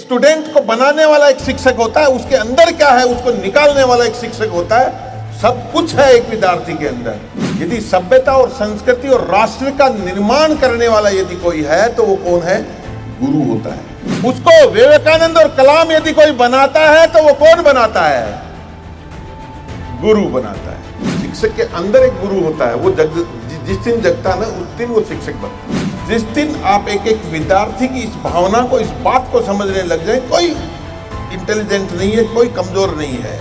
Student को बनाने वाला एक शिक्षक होता है, उसके अंदर क्या है उसको निकालने वाला एक शिक्षक होता है। सब कुछ है एक विद्यार्थी के अंदर। यदि सभ्यता और संस्कृति और राष्ट्र का निर्माण करने वाला यदि कोई है तो वो कौन है? गुरु होता है। उसको विवेकानंद और कलाम यदि कोई बनाता है तो वो कौन बनाता है? गुरु बनाता है। शिक्षक के अंदर एक गुरु होता है। वो जिस दिन जगता है ना उस दिन वो शिक्षक बनता है। जिस दिन आप एक एक विद्यार्थी की इस भावना को, इस बात को समझने लग जाए, कोई इंटेलिजेंट नहीं है, कोई कमजोर नहीं है।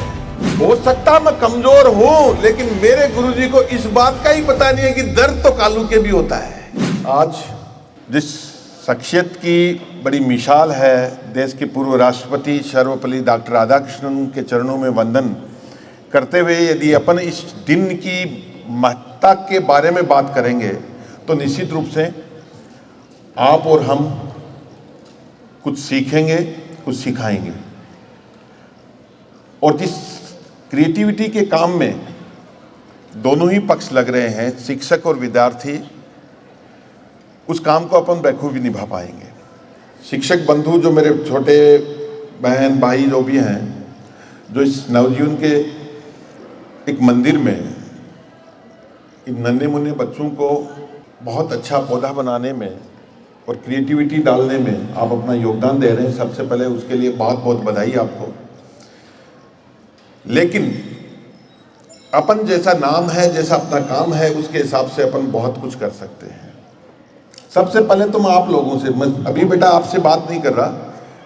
हो सकता मैं कमजोर हूं, लेकिन मेरे गुरुजी को इस बात का ही पता नहीं है कि दर्द तो कालू के भी होता है। आज जिस शख्सियत की बड़ी मिसाल है, देश के पूर्व राष्ट्रपति सर्वपल्ली डॉक्टर राधाकृष्णन के चरणों में वंदन करते हुए यदि अपन इस दिन की महत्ता के बारे में बात करेंगे तो निश्चित रूप से आप और हम कुछ सीखेंगे, कुछ सिखाएंगे। और जिस क्रिएटिविटी के काम में दोनों ही पक्ष लग रहे हैं, शिक्षक और विद्यार्थी, उस काम को अपन बखूबी निभा पाएंगे। शिक्षक बंधु जो मेरे छोटे बहन भाई जो भी हैं, जो इस नवजीवन के एक मंदिर में इन नन्हे मुन्ने बच्चों को बहुत अच्छा पौधा बनाने में और क्रिएटिविटी डालने में आप अपना योगदान दे रहे हैं, सबसे पहले उसके लिए बहुत बहुत बधाई आपको। लेकिन अपन जैसा नाम है, जैसा अपना काम है, उसके हिसाब से अपन बहुत कुछ कर सकते हैं। सबसे पहले तो मैं आप लोगों से, मैं अभी बेटा आपसे बात नहीं कर रहा,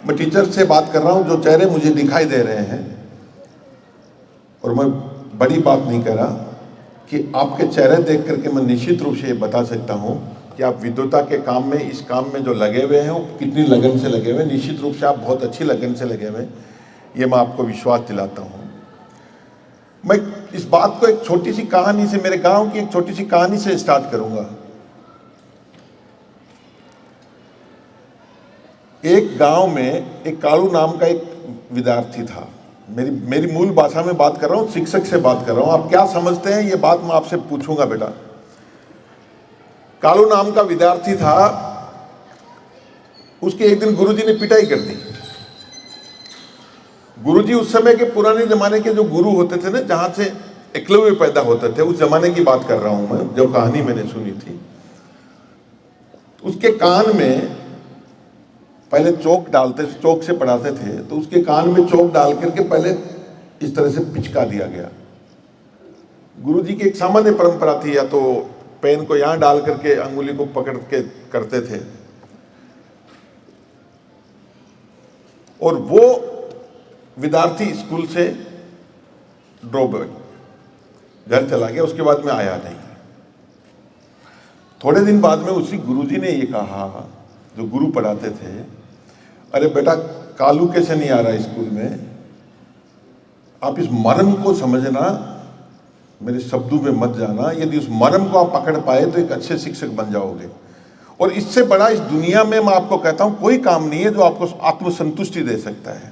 मैं टीचर से बात कर रहा हूं, जो चेहरे मुझे दिखाई दे रहे हैं। और मैं बड़ी बात नहीं कर रहा कि आपके चेहरे देख करके मैं निश्चित रूप से ये बता सकता हूं कि आप विद्वता के काम में, इस काम में जो लगे हुए हैं, कितनी लगन से लगे हुए हैं। निश्चित रूप से आप बहुत अच्छी लगन से लगे हुए हैं, ये मैं आपको विश्वास दिलाता हूं। मैं इस बात को एक छोटी सी कहानी से, मेरे गांव की एक छोटी सी कहानी से स्टार्ट करूंगा। एक गांव में एक कालू नाम का एक विद्यार्थी था। मेरी मूल भाषा में बात कर रहा हूं, शिक्षक से बात कर रहा हूं। आप क्या समझते हैं ये बात मैं आपसे पूछूंगा बेटा। कालू नाम का विद्यार्थी था, उसके एक दिन गुरुजी ने पिटाई कर दी। गुरुजी उस समय के पुराने जमाने के जो गुरु होते थे ना, जहां से एकलव्य पैदा होते थे, उस जमाने की बात कर रहा हूं मैं, जो कहानी मैंने सुनी थी। उसके कान में पहले चौक डालते थे, चौक से पढ़ाते थे, तो उसके कान में चौक डाल करके पहले इस तरह से पिचका दिया गया। गुरुजी की एक सामान्य परंपरा थी, या तो पेन को यहां डाल करके अंगुली को पकड़ के करते थे। और वो विद्यार्थी स्कूल से ड्रॉप घर चला गया, उसके बाद में आया नहीं। थोड़े दिन बाद में उसी गुरुजी ने ये कहा, जो गुरु पढ़ाते थे, अरे बेटा कालू कैसे नहीं आ रहा स्कूल में? आप इस मर्म को समझना, मेरे शब्दों में मत जाना। यदि उस मर्म को आप पकड़ पाए तो एक अच्छे शिक्षक बन जाओगे। और इससे बड़ा इस दुनिया में मैं आपको कहता हूं कोई काम नहीं है जो आपको आत्मसंतुष्टि दे सकता है।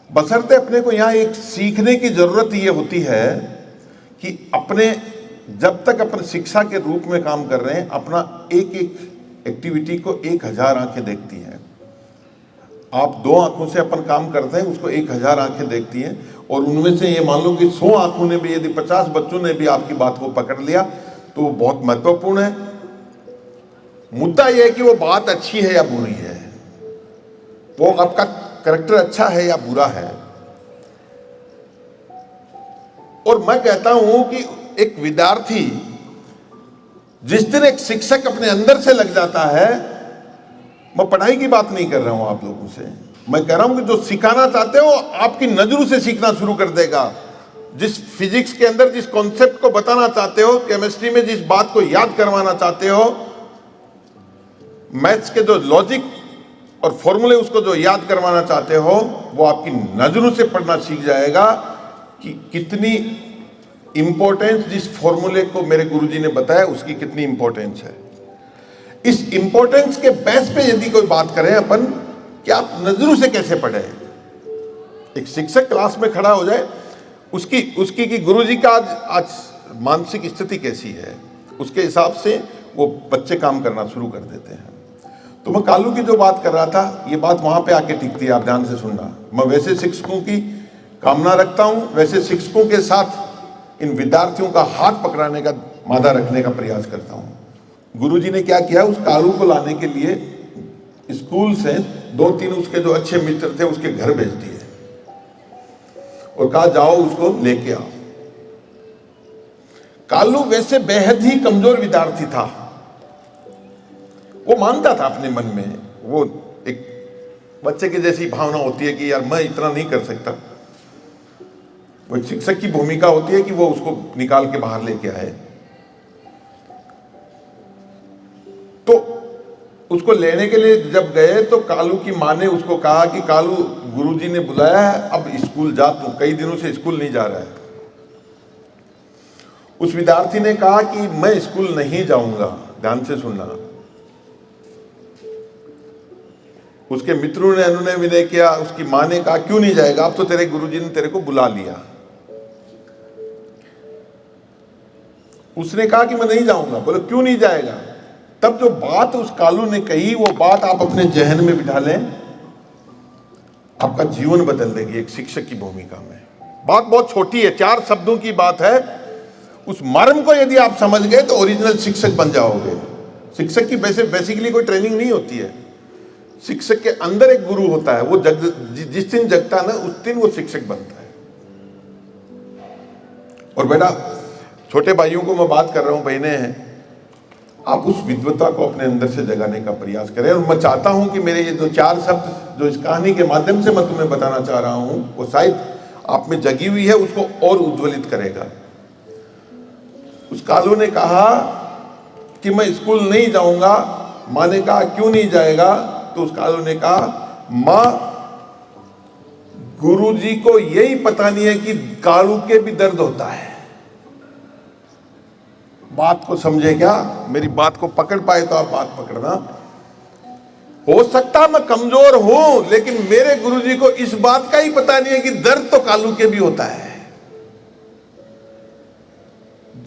बशर्ते अपने को यहाँ एक सीखने की जरूरत ये होती है कि अपने, जब तक अपन शिक्षा के रूप में काम कर रहे हैं, अपना एक एक एक्टिविटी को 1000 आंखें देखती हैं। आप 2 आंखों से अपन काम करते हैं, उसको 1000 आंखें देखती हैं। और उनमें से ये मान लो कि 100 आंखों ने भी, यदि 50 बच्चों ने भी आपकी बात को पकड़ लिया तो वो बहुत महत्वपूर्ण है। मुद्दा यह है कि वो बात अच्छी है या बुरी है, वो आपका कैरेक्टर अच्छा है या बुरा है। और मैं कहता हूं कि एक विद्यार्थी, जिस दिन एक शिक्षक अपने अंदर से लग जाता है, मैं पढ़ाई की बात नहीं कर रहा हूं आप लोगों से, मैं कह रहा हूं कि जो सिखाना चाहते हो आपकी नजरों से सीखना शुरू कर देगा। जिस फिजिक्स के अंदर जिस कॉन्सेप्ट को बताना चाहते हो, केमिस्ट्री में जिस बात को याद करवाना चाहते हो, मैथ्स के जो लॉजिक और फॉर्मूले उसको जो याद करवाना चाहते हो, वो आपकी नजरों से पढ़ना सीख जाएगा कि कितनी इंपॉर्टेंस जिस फॉर्मूले को मेरे गुरुजी ने बताया उसकी कितनी इंपॉर्टेंस है। इस इंपॉर्टेंस के बेस पे यदि कोई बात करें अपन कि आप नजरों से कैसे पढ़े। एक शिक्षक क्लास में खड़ा हो जाए, उसकी कि गुरुजी का आज मानसिक स्थिति कैसी है, उसके हिसाब से वो बच्चे काम करना शुरू कर देते हैं। तो मैं कालू की जो बात कर रहा था, ये बात वहां पे आके टिकती है, आप ध्यान से सुनना। मैं वैसे शिक्षकों की कामना रखता हूं, वैसे शिक्षकों के साथ इन विद्यार्थियों का हाथ पकड़ाने का, मादा रखने का प्रयास करता हूं। गुरुजी ने क्या किया, उस कालू को लाने के लिए स्कूल से 2-3 उसके जो अच्छे मित्र थे उसके घर भेज दिए और कहा जाओ उसको लेके आओ। कालू वैसे बेहद ही कमजोर विद्यार्थी था, वो मानता था अपने मन में, वो एक बच्चे की जैसी भावना होती है कि यार मैं इतना नहीं कर सकता। वो शिक्षक की भूमिका होती है कि वो उसको निकाल के बाहर लेके आए। तो उसको लेने के लिए जब गए तो कालू की मां ने उसको कहा कि कालू, गुरुजी ने बुलाया है, अब स्कूल जा, तू कई दिनों से स्कूल नहीं जा रहा है। उस विद्यार्थी ने कहा कि मैं स्कूल नहीं जाऊंगा। ध्यान से सुनना। उसके मित्रों ने अनुनय विनय किया, उसकी मां ने कहा क्यों नहीं जाएगा, अब तो तेरे गुरुजी ने तेरे को बुला लिया। उसने कहा कि मैं नहीं जाऊंगा। बोले क्यों नहीं जाएगा? तब जो बात उस कालू ने कही, वो बात आप अपने जहन में बिठा लें, आपका जीवन बदल देगी एक शिक्षक की भूमिका में। बात बहुत छोटी है, 4 शब्दों की बात है। उस मर्म को यदि आप समझ गए तो ओरिजिनल शिक्षक बन जाओगे। शिक्षक की बेसिकली कोई ट्रेनिंग नहीं होती है। शिक्षक के अंदर एक गुरु होता है, वो जिस दिन जगता है ना, उस दिन वो शिक्षक बनता है। और बेटा, छोटे भाइयों को मैं बात कर रहा हूं, बहनें हैं, आप उस विद्वता को अपने अंदर से जगाने का प्रयास करें। और मैं चाहता हूं कि मेरे ये जो 4 शब्द जो इस कहानी के माध्यम से मैं तुम्हें बताना चाह रहा हूं, वो शायद आप में जगी हुई है, उसको और उज्ज्वलित करेगा। उस कालू ने कहा कि मैं स्कूल नहीं जाऊंगा। मां ने कहा क्यों नहीं जाएगा? तो उस कालू ने कहा, मां, गुरुजी को यही पता नहीं है कि कालू के भी दर्द होता है। बात को समझे क्या? मेरी बात को पकड़ पाए तो आप बात पकड़ना। हो सकता मैं कमजोर हूं, लेकिन मेरे गुरुजी को इस बात का ही पता नहीं है कि दर्द तो कालू के भी होता है।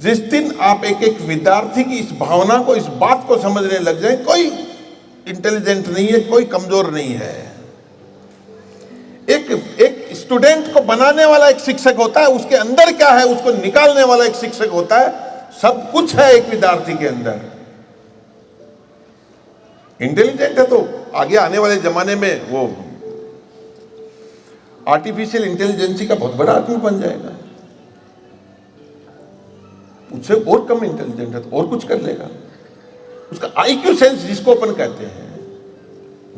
जिस दिन आप एक विद्यार्थी की इस भावना को, इस बात को समझने लग जाए, कोई इंटेलिजेंट नहीं है, कोई कमजोर नहीं है। एक स्टूडेंट को बनाने वाला एक शिक्षक होता है, उसके अंदर क्या है उसको निकालने वाला एक शिक्षक होता है। सब कुछ है एक विद्यार्थी के अंदर। इंटेलिजेंट है तो आगे आने वाले जमाने में वो आर्टिफिशियल इंटेलिजेंसी का बहुत बड़ा आदमी बन जाएगा। उससे और कम इंटेलिजेंट है तो और कुछ कर लेगा। उसका आईक्यू सेंस जिसको अपन कहते हैं,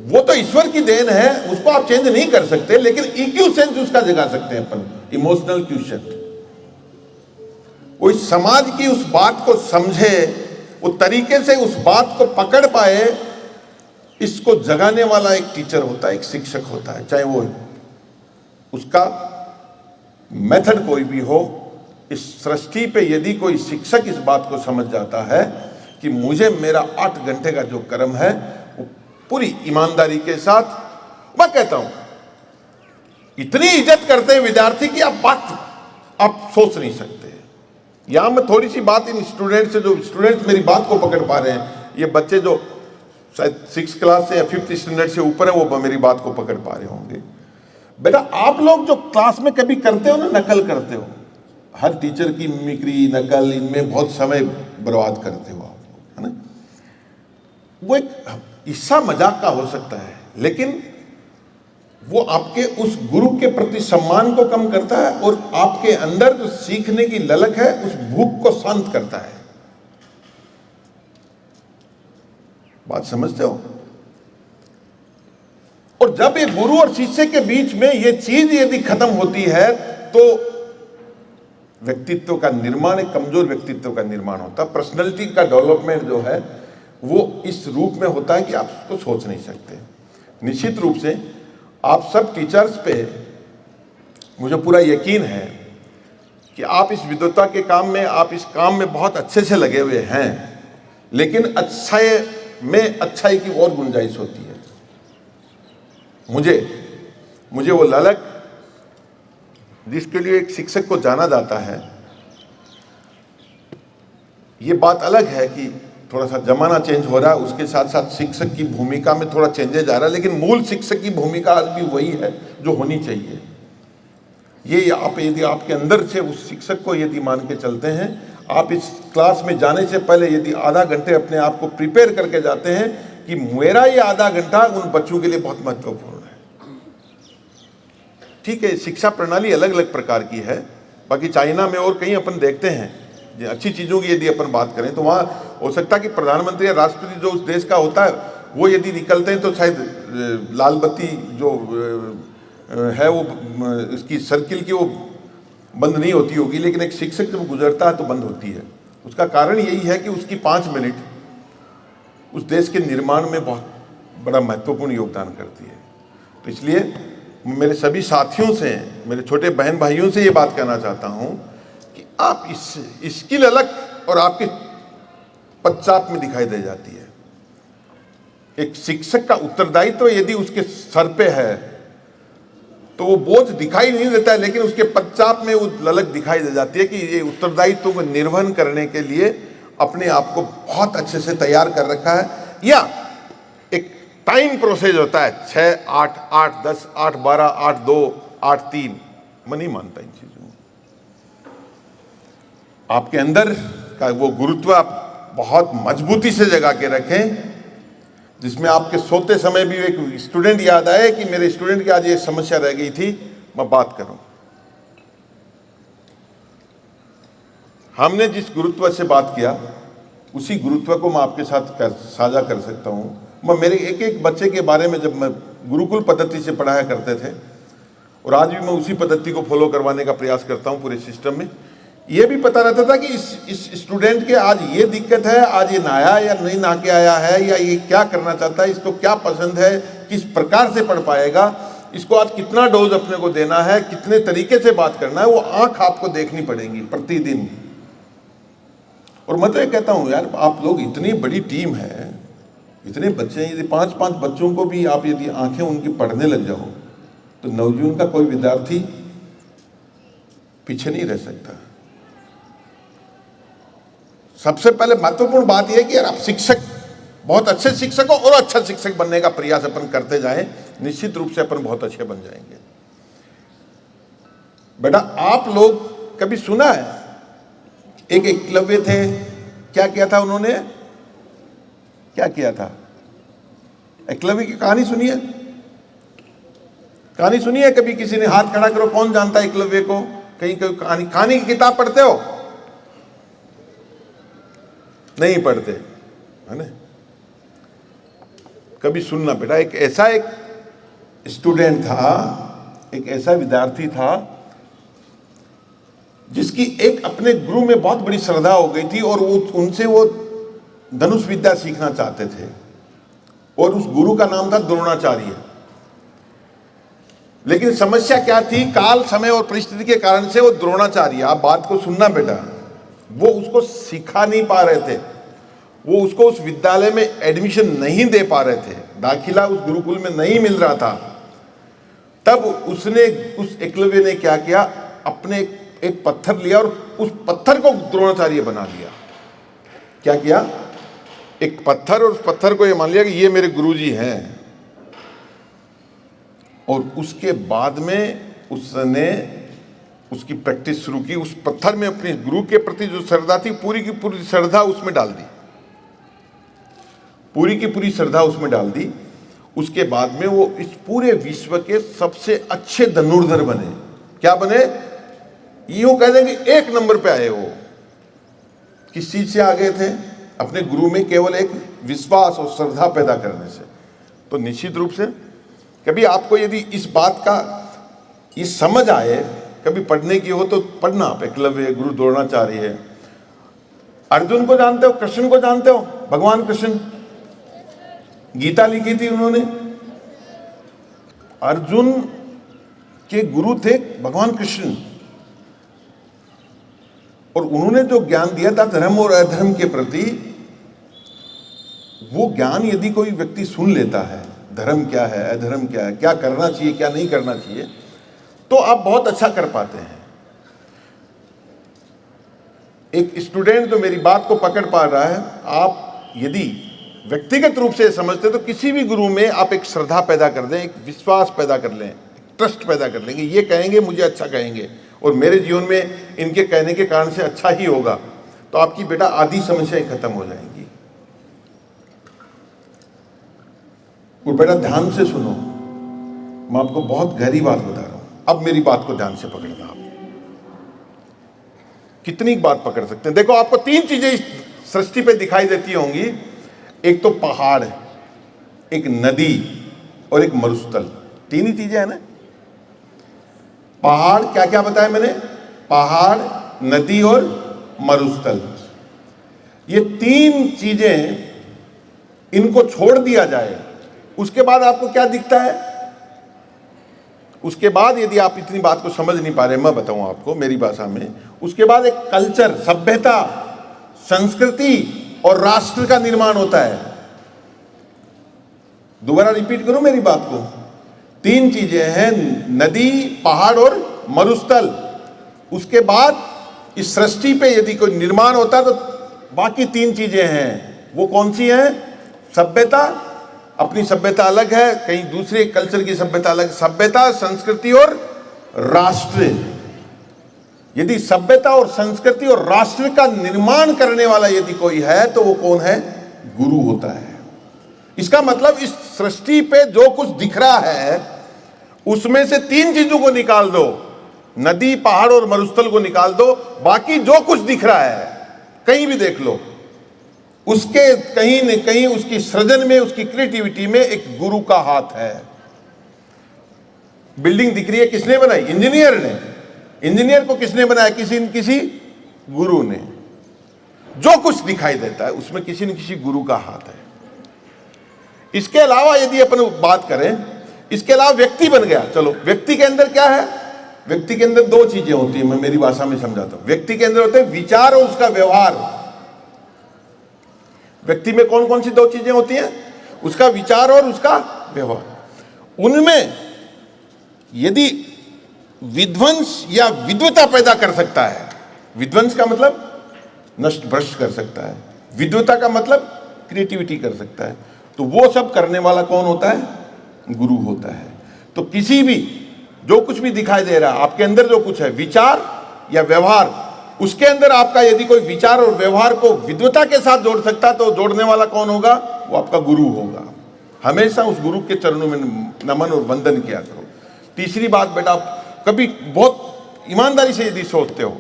वो तो ईश्वर की देन है, उसको आप चेंज नहीं कर सकते, लेकिन ईक्यू सेंस उसका जगा सकते हैं अपन, इमोशनल क्यूशेंट। वो इस समाज की उस बात को समझे, वो तरीके से उस बात को पकड़ पाए, इसको जगाने वाला एक टीचर होता है, एक शिक्षक होता है। चाहे वो उसका मेथड कोई भी हो, इस सृष्टि पे यदि कोई शिक्षक इस बात को समझ जाता है कि मुझे मेरा 8 घंटे का जो कर्म है वो पूरी ईमानदारी के साथ, मैं कहता हूं इतनी इज्जत करते हैं विद्यार्थी की आप सोच नहीं सकते। यहां मैं थोड़ी सी बात इन स्टूडेंट से, जो स्टूडेंट मेरी बात को पकड़ पा रहे हैं, ये बच्चे जो शायद 6th क्लास से या 5th स्टैंडर्ड से ऊपर है, वो मेरी बात को पकड़ पा रहे होंगे। बेटा, आप लोग जो क्लास में कभी करते हो ना, नकल करते हो, हर टीचर की मिमिक्री, नकल, इनमें बहुत समय बर्बाद करते हो आप लोग, है ना। वो एक हिस्सा मजाक का हो सकता है, लेकिन वो आपके उस गुरु के प्रति सम्मान को कम करता है और आपके अंदर जो सीखने की ललक है उस भूख को शांत करता है। बात समझते हो? और जब ये गुरु और शिष्य के बीच में ये चीज यदि खत्म होती है तो व्यक्तित्व का निर्माण, एक कमजोर व्यक्तित्व का निर्माण होता है। पर्सनैलिटी का डेवलपमेंट जो है वो इस रूप में होता है कि आप उसको सोच नहीं सकते। निश्चित रूप से आप सब टीचर्स पे मुझे पूरा यकीन है कि आप इस विद्वता के काम में, आप इस काम में बहुत अच्छे से लगे हुए हैं, लेकिन अच्छाई में अच्छाई की और गुंजाइश होती है। मुझे वो ललक जिसके लिए एक शिक्षक को जाना जाता है, ये बात अलग है कि थोड़ा सा जमाना चेंज हो रहा है, उसके साथ साथ शिक्षक की भूमिका में थोड़ा चेंजेज आ रहा है, लेकिन मूल शिक्षक की भूमिका आज भी वही है जो होनी चाहिए। ये आप यदि आपके अंदर से उस शिक्षक को यदि मान के चलते हैं, आप इस क्लास में जाने से पहले यदि आधा घंटे अपने आप को प्रिपेयर करके जाते हैं कि मेरा ये आधा घंटा उन बच्चों के लिए बहुत महत्वपूर्ण है। ठीक है, शिक्षा प्रणाली अलग अलग प्रकार की है, बाकी चाइना में और कहीं अपन देखते हैं अच्छी चीज़ों की यदि अपन बात करें तो वहाँ हो सकता है कि प्रधानमंत्री या राष्ट्रपति जो उस देश का होता है वो यदि निकलते हैं तो शायद लाल बत्ती जो है वो इसकी सर्किल की वो बंद नहीं होती होगी, लेकिन एक शिक्षक जब गुजरता है तो बंद होती है। उसका कारण यही है कि उसकी 5 मिनट उस देश के निर्माण में बहुत बड़ा महत्वपूर्ण योगदान करती है। तो इसलिए मेरे सभी साथियों से, मेरे छोटे बहन भाइयों से ये बात कहना चाहता हूँ कि आप इस स्किल अलग और आपके पश्चात में दिखाई दे जाती है। एक शिक्षक का उत्तरदायित्व तो यदि उसके सर पे है तो वो बोझ दिखाई नहीं देता है, लेकिन उसके पश्चात में वो ललक दिखाई दे जाती है कि ये उत्तरदायित्व को निर्वहन करने के लिए अपने आप को बहुत अच्छे से तैयार कर रखा है। या एक टाइम प्रोसेस होता है 6, 8, 8, 10, 8, 12, 8, 2, 8, 3। मैं नहीं मानता इन चीजों में। आपके अंदर का वो गुरुत्व आप बहुत मजबूती से जगा के रखें, जिसमें आपके सोते समय भी एक स्टूडेंट याद आए कि मेरे स्टूडेंट की आज ये समस्या रह गई थी, मैं बात करूं। हमने जिस गुरुत्व से बात किया उसी गुरुत्व को मैं आपके साथ साझा कर सकता हूं। मैं मेरे एक एक बच्चे के बारे में, जब मैं गुरुकुल पद्धति से पढ़ाया करते थे और आज भी मैं उसी पद्धति को फॉलो करवाने का प्रयास करता हूं पूरे सिस्टम में, ये भी पता रहता था कि इस स्टूडेंट के आज ये दिक्कत है, आज ये नहाया या नहीं नहा के आया है, या ये क्या करना चाहता है, इसको क्या पसंद है, किस प्रकार से पढ़ पाएगा, इसको आज कितना डोज अपने को देना है, कितने तरीके से बात करना है, वो आंख आपको देखनी पड़ेगी प्रतिदिन। और मैं तो ये कहता हूँ यार, आप लोग इतनी बड़ी टीम है, इतने बच्चे हैं, यदि 5-5 बच्चों को भी आप यदि आंखें उनकी पढ़ने लग जाओ तो नवजीवन का कोई विद्यार्थी पीछे नहीं रह सकता। सबसे पहले महत्वपूर्ण बात यह है कि यार आप शिक्षक, बहुत अच्छे शिक्षक हो और अच्छा शिक्षक बनने का प्रयास अपन करते जाएं, निश्चित रूप से अपन बहुत अच्छे बन जाएंगे। बेटा, आप लोग कभी सुना है एक एकलव्य थे, क्या किया था उन्होंने, क्या किया था? एकलव्य की कहानी सुनिए, कहानी सुनिए कभी किसी ने? हाथ खड़ा करो, कौन जानता है एकलव्य को? कहीं कोई कहानी की किताब पढ़ते हो? नहीं पढ़ते, है ना? कभी सुनना बेटा, एक स्टूडेंट था, एक ऐसा विद्यार्थी था जिसकी एक अपने गुरु में बहुत बड़ी श्रद्धा हो गई थी और उनसे वो धनुष विद्या सीखना चाहते थे, और उस गुरु का नाम था द्रोणाचार्य। लेकिन समस्या क्या थी? काल, समय और परिस्थिति के कारण से वो द्रोणाचार्य, आप बात को सुनना बेटा, वो उसको सिखा नहीं पा रहे थे, वो उसको उस विद्यालय में एडमिशन नहीं दे पा रहे थे, दाखिला उस गुरुकुल में नहीं मिल रहा था। तब उस एकलव्य ने क्या किया, अपने एक पत्थर लिया और उस पत्थर को द्रोणाचार्य बना लिया। क्या किया? एक पत्थर, और उस पत्थर को ये मान लिया कि ये मेरे गुरुजी हैं। और उसके बाद में उसने उसकी प्रैक्टिस शुरू की, उस पत्थर में अपने गुरु के प्रति जो श्रद्धा थी, पूरी की पूरी श्रद्धा उसमें डाल दी, पूरी की पूरी श्रद्धा उसमें डाल दी। उसके बाद में वो इस पूरे विश्व के सबसे अच्छे धनुर्धर बने। क्या बने? यूं कह देंगे 1 नंबर पे आए वो। किस चीज से आ गए थे? अपने गुरु में केवल एक विश्वास और श्रद्धा पैदा करने से। तो निश्चित रूप से कभी आपको यदि इस बात का ये समझ आए, कभी पढ़ने की हो तो पढ़ना आप। एकलव्य, गुरु द्रोणाचार्य है। अर्जुन को जानते हो, कृष्ण को जानते हो? भगवान कृष्ण, गीता लिखी थी उन्होंने। अर्जुन के गुरु थे भगवान कृष्ण, और उन्होंने जो ज्ञान दिया था धर्म और अधर्म के प्रति, वो ज्ञान यदि कोई व्यक्ति सुन लेता है, धर्म क्या है, अधर्म क्या है, क्या करना चाहिए, क्या नहीं करना चाहिए, तो आप बहुत अच्छा कर पाते हैं। एक स्टूडेंट जो मेरी बात को पकड़ पा रहा है, आप यदि व्यक्तिगत रूप से समझते तो किसी भी गुरु में आप एक श्रद्धा पैदा कर दें, एक विश्वास पैदा कर लें, ट्रस्ट पैदा कर लेंगे, ये कहेंगे मुझे अच्छा कहेंगे और मेरे जीवन में इनके कहने के कारण से अच्छा ही होगा, तो आपकी बेटा आधी समस्याएं खत्म हो जाएंगी। और बेटा ध्यान से सुनो, मैं आपको बहुत गहरी बात बता रहा हूं, अब मेरी बात को ध्यान से पकड़ना। आप कितनी बात पकड़ सकते हैं? देखो, आपको तीन चीजें इस सृष्टि पे दिखाई देती होंगी, एक तो पहाड़, एक नदी और एक मरुस्थल। तीन ही चीजें हैं ना। पहाड़, क्या क्या बताया मैंने? पहाड़, नदी और मरुस्थल। ये तीन चीजें, इनको छोड़ दिया जाए, उसके बाद आपको क्या दिखता है? उसके बाद यदि आप इतनी बात को समझ नहीं पा रहे, मैं बताऊं आपको मेरी भाषा में, उसके बाद एक कल्चर, सभ्यता, संस्कृति और राष्ट्र का निर्माण होता है। दोबारा रिपीट करूं मेरी बात को। तीन चीजें हैं, नदी, पहाड़ और मरुस्थल। उसके बाद इस सृष्टि पे यदि कोई निर्माण होता है तो बाकी तीन चीजें हैं। वो कौन सी हैं? सभ्यता, अपनी सभ्यता अलग है, कहीं दूसरे कल्चर की सभ्यता अलग। सभ्यता, संस्कृति और राष्ट्र। यदि सभ्यता और संस्कृति और राष्ट्र का निर्माण करने वाला यदि कोई है तो वो कौन है? गुरु होता है। इसका मतलब इस सृष्टि पे जो कुछ दिख रहा है उसमें से तीन चीजों को निकाल दो, नदी, पहाड़ और मरुस्थल को निकाल दो, बाकी जो कुछ दिख रहा है कहीं भी देख लो, उसके कहीं न कहीं उसकी सृजन में, उसकी क्रिएटिविटी में एक गुरु का हाथ है। बिल्डिंग दिख रही है, किसने बनाई? इंजीनियर ने। इंजीनियर को किसने बनाया? किसी गुरु ने। जो कुछ दिखाई देता है उसमें किसी न किसी गुरु का हाथ है। इसके अलावा यदि अपन बात करें, इसके अलावा व्यक्ति बन गया। चलो, व्यक्ति के अंदर क्या है? व्यक्ति के अंदर दो चीजें होती है, मैं मेरी भाषा में समझाता हूं। व्यक्ति के अंदर होते हैं विचार और उसका व्यवहार। व्यक्ति में कौन कौन सी दो चीजें होती हैं? उसका विचार और उसका व्यवहार। उनमें यदि विध्वंस या विद्वता पैदा कर सकता है, विध्वंस का मतलब नष्ट भ्रष्ट कर सकता है, विद्वता का मतलब क्रिएटिविटी कर सकता है, तो वो सब करने वाला कौन होता है? गुरु होता है। तो किसी भी, जो कुछ भी दिखाई दे रहा है आपके अंदर, जो कुछ है विचार या व्यवहार, उसके अंदर आपका यदि कोई विचार और व्यवहार को विद्वता के साथ जोड़ सकता तो जोड़ने वाला कौन होगा? वो आपका गुरु होगा। हमेशा उस गुरु के चरणों में नमन और वंदन किया करो। तीसरी बात बेटा, कभी बहुत ईमानदारी से यदि सोचते हो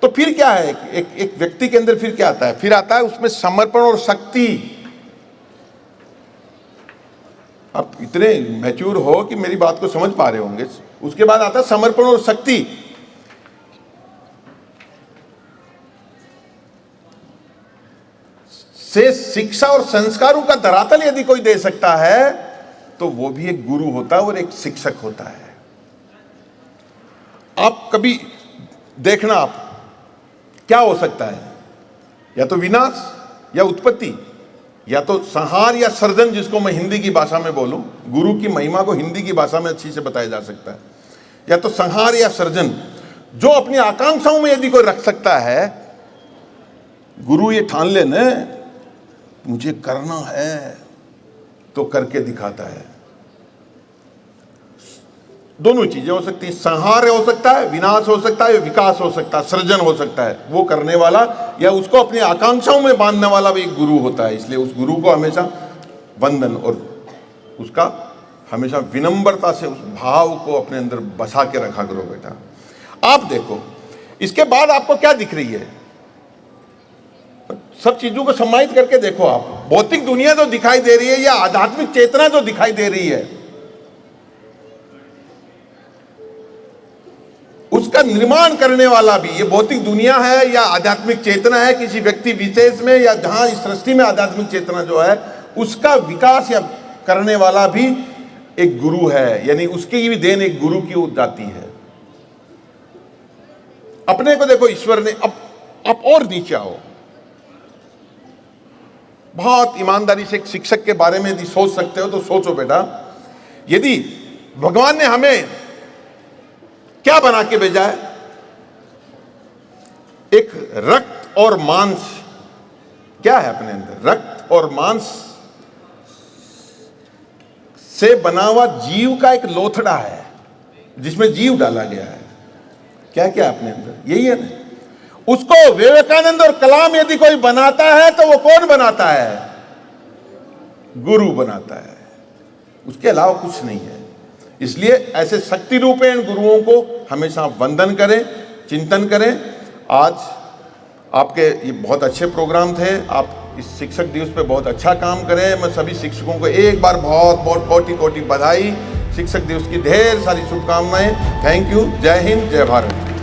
तो फिर क्या है? एक व्यक्ति के अंदर फिर क्या आता है? फिर आता है उसमें समर्पण और शक्ति। आप इतने मैच्योर हो कि मेरी बात को समझ पा रहे होंगे। उसके बाद आता है समर्पण और शक्ति। से शिक्षा और संस्कारों का धरातल यदि कोई दे सकता है तो वो भी एक गुरु होता है और एक शिक्षक होता है। आप कभी देखना, आप क्या हो सकता है? या तो विनाश या उत्पत्ति, या तो संहार या सर्जन, जिसको मैं हिंदी की भाषा में बोलूं। गुरु की महिमा को हिंदी की भाषा में अच्छी से बताया जा सकता है। या तो संहार या सर्जन, जो अपनी आकांक्षाओं में यदि कोई रख सकता है, गुरु ये ठान लेना मुझे करना है तो करके दिखाता है। दोनों चीजें हो सकती हैं, संहार हो सकता है, विनाश हो सकता है, विकास हो सकता है, सृजन हो सकता है। वो करने वाला या उसको अपनी आकांक्षाओं में बांधने वाला भी एक गुरु होता है। इसलिए उस गुरु को हमेशा वंदन और उसका हमेशा विनम्रता से उस भाव को अपने अंदर बसा के रखा करो बेटा। आप देखो, इसके बाद आपको क्या दिख रही है? सब चीजों को सम्मानित करके देखो। आप भौतिक दुनिया जो दिखाई दे रही है या आध्यात्मिक चेतना जो दिखाई दे रही है, उसका निर्माण करने वाला भी, ये भौतिक दुनिया है या आध्यात्मिक चेतना है किसी व्यक्ति विशेष में, या जहां इस सृष्टि में आध्यात्मिक चेतना जो है उसका विकास या करने वाला भी एक गुरु है। यानी उसकी भी देन एक गुरु की ओर जाती है। अपने को देखो, ईश्वर ने, अब और नीचे आओ, बहुत ईमानदारी से एक शिक्षक के बारे में यदि सोच सकते हो तो सोचो बेटा। यदि भगवान ने हमें क्या बना के भेजा है? एक रक्त और मांस। क्या है अपने अंदर? रक्त और मांस से बना हुआ जीव का एक लोथड़ा है जिसमें जीव डाला गया है। क्या क्या अपने अंदर, यही है ना। उसको विवेकानंद और कलाम यदि कोई बनाता है तो वो कौन बनाता है? गुरु बनाता है, उसके अलावा कुछ नहीं है। इसलिए ऐसे शक्ति रूपेण गुरुओं को हमेशा वंदन करें, चिंतन करें। आज आपके ये बहुत अच्छे प्रोग्राम थे, आप इस शिक्षक दिवस पे बहुत अच्छा काम करें। मैं सभी शिक्षकों को एक बार बहुत बहुत कोटि कोटि बधाई, शिक्षक दिवस की ढेर सारी शुभकामनाएं। Thank you. जय हिंद, जय भारत।